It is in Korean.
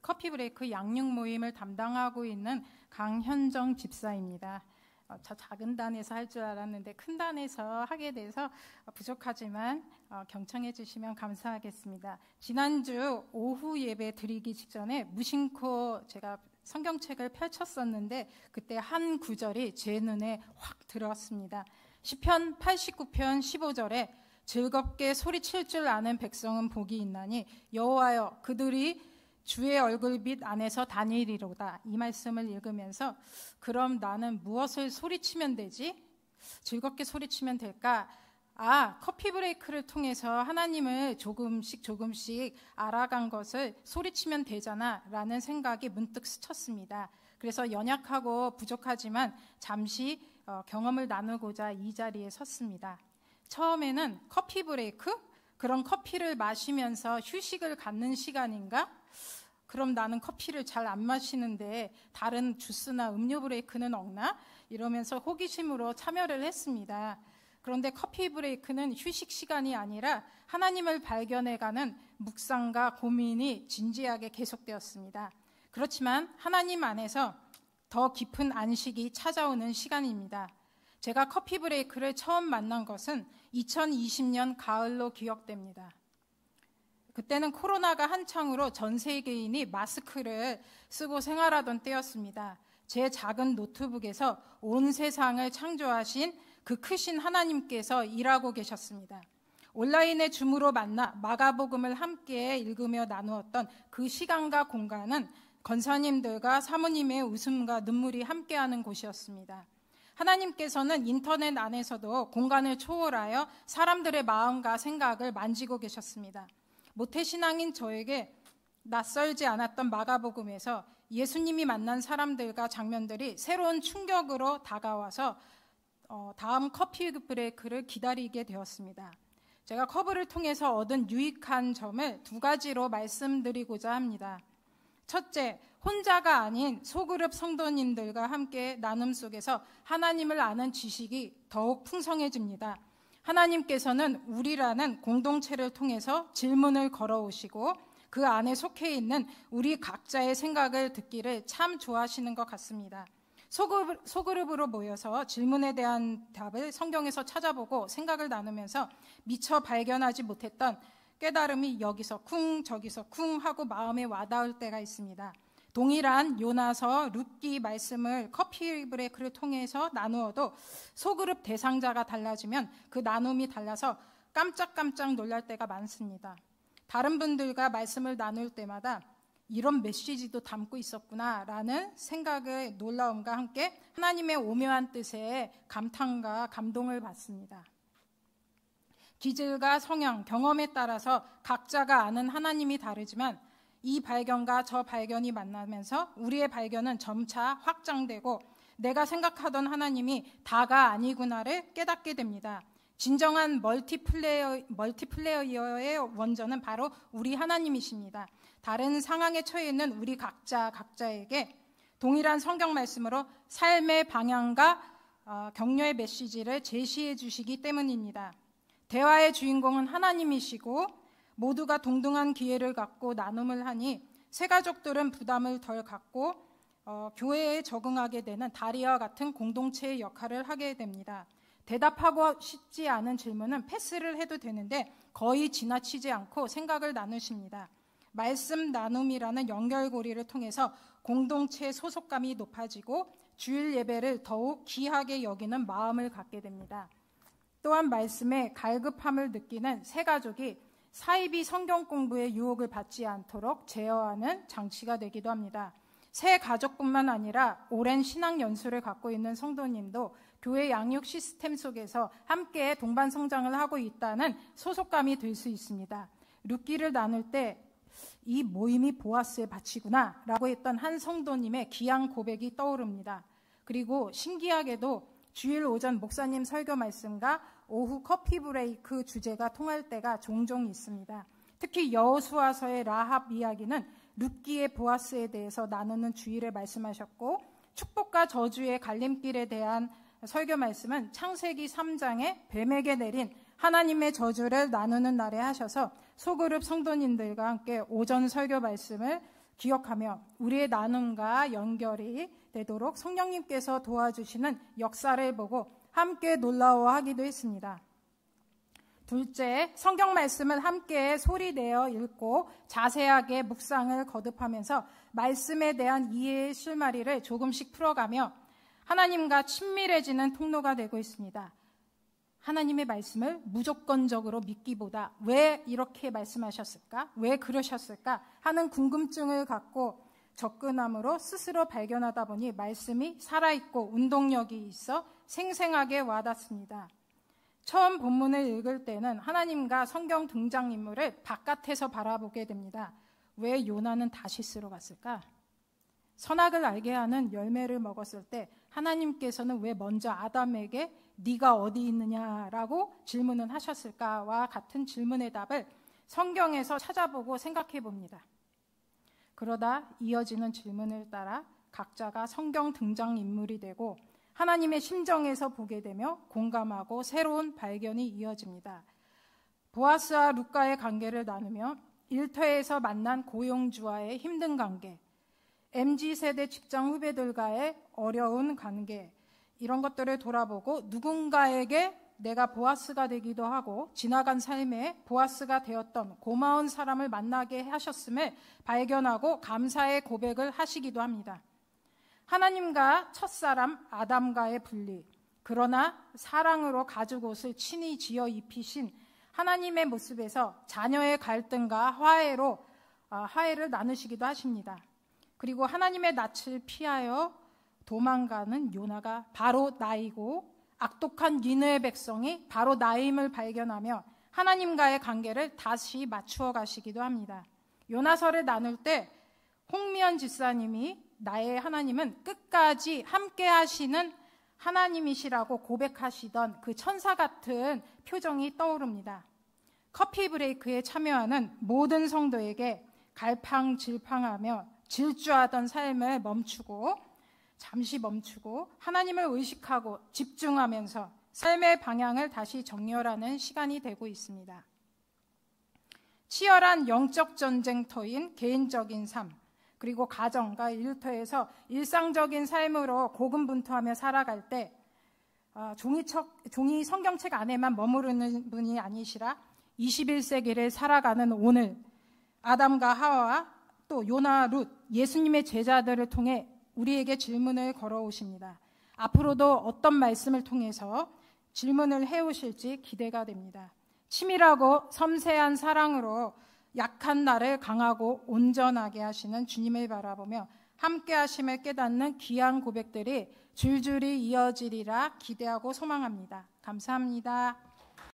커피 브레이크 양육 모임을 담당하고 있는 강현정 집사입니다. 저 작은 단에서 할 줄 알았는데 큰 단에서 하게 돼서 부족하지만 경청해 주시면 감사하겠습니다. 지난주 오후 예배 드리기 직전에 무심코 제가 성경책을 펼쳤었는데 그때 한 구절이 제 눈에 확 들어왔습니다. 시편 89편 15절에 즐겁게 소리칠 줄 아는 백성은 복이 있나니 여호와여 그들이 주의 얼굴빛 안에서 다니리로다. 이 말씀을 읽으면서 그럼 나는 무엇을 소리치면 되지? 즐겁게 소리치면 될까? 커피 브레이크를 통해서 하나님을 조금씩 알아간 것을 소리치면 되잖아 라는 생각이 문득 스쳤습니다. 그래서 연약하고 부족하지만 잠시 경험을 나누고자 이 자리에 섰습니다. 처음에는 커피 브레이크? 그런 커피를 마시면서 휴식을 갖는 시간인가? 그럼 나는 커피를 잘 안 마시는데 다른 주스나 음료 브레이크는 없나? 이러면서 호기심으로 참여를 했습니다. 그런데 커피 브레이크는 휴식 시간이 아니라 하나님을 발견해가는 묵상과 고민이 진지하게 계속되었습니다. 그렇지만 하나님 안에서 더 깊은 안식이 찾아오는 시간입니다. 제가 커피 브레이크를 처음 만난 것은 2020년 가을로 기억됩니다. 그때는 코로나가 한창으로 전 세계인이 마스크를 쓰고 생활하던 때였습니다. 제 작은 노트북에서 온 세상을 창조하신 그 크신 하나님께서 일하고 계셨습니다. 온라인의 줌으로 만나 마가복음을 함께 읽으며 나누었던 그 시간과 공간은 권사님들과 사모님의 웃음과 눈물이 함께하는 곳이었습니다. 하나님께서는 인터넷 안에서도 공간을 초월하여 사람들의 마음과 생각을 만지고 계셨습니다. 모태신앙인 저에게 낯설지 않았던 마가복음에서 예수님이 만난 사람들과 장면들이 새로운 충격으로 다가와서 다음 커피 브레이크를 기다리게 되었습니다. 제가 커브를 통해서 얻은 유익한 점을 두 가지로 말씀드리고자 합니다. 첫째, 혼자가 아닌 소그룹 성도님들과 함께 나눔 속에서 하나님을 아는 지식이 더욱 풍성해집니다. 하나님께서는 우리라는 공동체를 통해서 질문을 걸어오시고 그 안에 속해 있는 우리 각자의 생각을 듣기를 참 좋아하시는 것 같습니다. 소그룹으로 모여서 질문에 대한 답을 성경에서 찾아보고 생각을 나누면서 미처 발견하지 못했던 깨달음이 여기서 쿵 저기서 쿵 하고 마음에 와닿을 때가 있습니다. 동일한 요나서 룻기 말씀을 커피 브레이크를 통해서 나누어도 소그룹 대상자가 달라지면 그 나눔이 달라서 깜짝깜짝 놀랄 때가 많습니다. 다른 분들과 말씀을 나눌 때마다 이런 메시지도 담고 있었구나 라는 생각의 놀라움과 함께 하나님의 오묘한 뜻에 감탄과 감동을 받습니다. 기질과 성향, 경험에 따라서 각자가 아는 하나님이 다르지만 이 발견과 저 발견이 만나면서 우리의 발견은 점차 확장되고 내가 생각하던 하나님이 다가 아니구나를 깨닫게 됩니다. 진정한 멀티플레이어의 원전은 바로 우리 하나님이십니다. 다른 상황에 처해 있는 우리 각자에게 동일한 성경 말씀으로 삶의 방향과 격려의 메시지를 제시해 주시기 때문입니다. 대화의 주인공은 하나님이시고 모두가 동등한 기회를 갖고 나눔을 하니 새가족들은 부담을 덜 갖고 교회에 적응하게 되는 다리와 같은 공동체의 역할을 하게 됩니다. 대답하고 싶지 않은 질문은 패스를 해도 되는데 거의 지나치지 않고 생각을 나누십니다. 말씀 나눔이라는 연결고리를 통해서 공동체의 소속감이 높아지고 주일 예배를 더욱 귀하게 여기는 마음을 갖게 됩니다. 또한 말씀에 갈급함을 느끼는 새가족이 사이비 성경 공부의 유혹을 받지 않도록 제어하는 장치가 되기도 합니다. 새 가족뿐만 아니라 오랜 신앙 연수를 갖고 있는 성도님도 교회 양육 시스템 속에서 함께 동반 성장을 하고 있다는 소속감이 들 수 있습니다. 룻기를 나눌 때 이 모임이 보아스의 밭이구나 라고 했던 한 성도님의 귀한 고백이 떠오릅니다. 그리고 신기하게도 주일 오전 목사님 설교 말씀과 오후 커피 브레이크 주제가 통할 때가 종종 있습니다. 특히 여호수아서의 라합 이야기는 룻기의 보아스에 대해서 나누는 주일에 말씀하셨고 축복과 저주의 갈림길에 대한 설교 말씀은 창세기 3장에 뱀에게 내린 하나님의 저주를 나누는 날에 하셔서 소그룹 성도님들과 함께 오전 설교 말씀을 기억하며 우리의 나눔과 연결이 되도록 성령님께서 도와주시는 역사를 보고 함께 놀라워하기도 했습니다. 둘째, 성경 말씀을 함께 소리내어 읽고 자세하게 묵상을 거듭하면서 말씀에 대한 이해의 실마리를 조금씩 풀어가며 하나님과 친밀해지는 통로가 되고 있습니다. 하나님의 말씀을 무조건적으로 믿기보다 왜 이렇게 말씀하셨을까? 왜 그러셨을까? 하는 궁금증을 갖고 접근함으로 스스로 발견하다 보니 말씀이 살아있고 운동력이 있어 생생하게 와닿습니다. 처음 본문을 읽을 때는 하나님과 성경 등장인물을 바깥에서 바라보게 됩니다. 왜 요나는 다시스로 갔을까? 선악을 알게 하는 열매를 먹었을 때 하나님께서는 왜 먼저 아담에게 네가 어디 있느냐라고 질문을 하셨을까와 같은 질문의 답을 성경에서 찾아보고 생각해 봅니다. 그러다 이어지는 질문을 따라 각자가 성경 등장인물이 되고 하나님의 심정에서 보게 되며 공감하고 새로운 발견이 이어집니다. 보아스와 룻가의 관계를 나누며 일터에서 만난 고용주와의 힘든 관계, MZ세대 직장 후배들과의 어려운 관계, 이런 것들을 돌아보고 누군가에게 내가 보아스가 되기도 하고 지나간 삶에 보아스가 되었던 고마운 사람을 만나게 하셨음을 발견하고 감사의 고백을 하시기도 합니다. 하나님과 첫사람 아담과의 분리, 그러나 사랑으로 가죽옷을 친히 지어 입히신 하나님의 모습에서 자녀의 갈등과 화해를 나누시기도 하십니다. 그리고 하나님의 낯을 피하여 도망가는 요나가 바로 나이고 악독한 니느웨 백성이 바로 나임을 발견하며 하나님과의 관계를 다시 맞추어 가시기도 합니다. 요나서를 나눌 때 홍미연 집사님이 나의 하나님은 끝까지 함께 하시는 하나님이시라고 고백하시던 그 천사 같은 표정이 떠오릅니다. 커피 브레이크에 참여하는 모든 성도에게 갈팡질팡하며 질주하던 삶을 잠시 멈추고 하나님을 의식하고 집중하면서 삶의 방향을 다시 정렬하는 시간이 되고 있습니다. 치열한 영적 전쟁터인 개인적인 삶, 그리고 가정과 일터에서 일상적인 삶으로 고군분투하며 살아갈 때 종이 성경책 안에만 머무르는 분이 아니시라 21세기를 살아가는 오늘 아담과 하와와 또 요나, 룻, 예수님의 제자들을 통해 우리에게 질문을 걸어오십니다. 앞으로도 어떤 말씀을 통해서 질문을 해오실지 기대가 됩니다. 치밀하고 섬세한 사랑으로 약한 나를 강하고 온전하게 하시는 주님을 바라보며 함께 하심을 깨닫는 귀한 고백들이 줄줄이 이어지리라 기대하고 소망합니다. 감사합니다.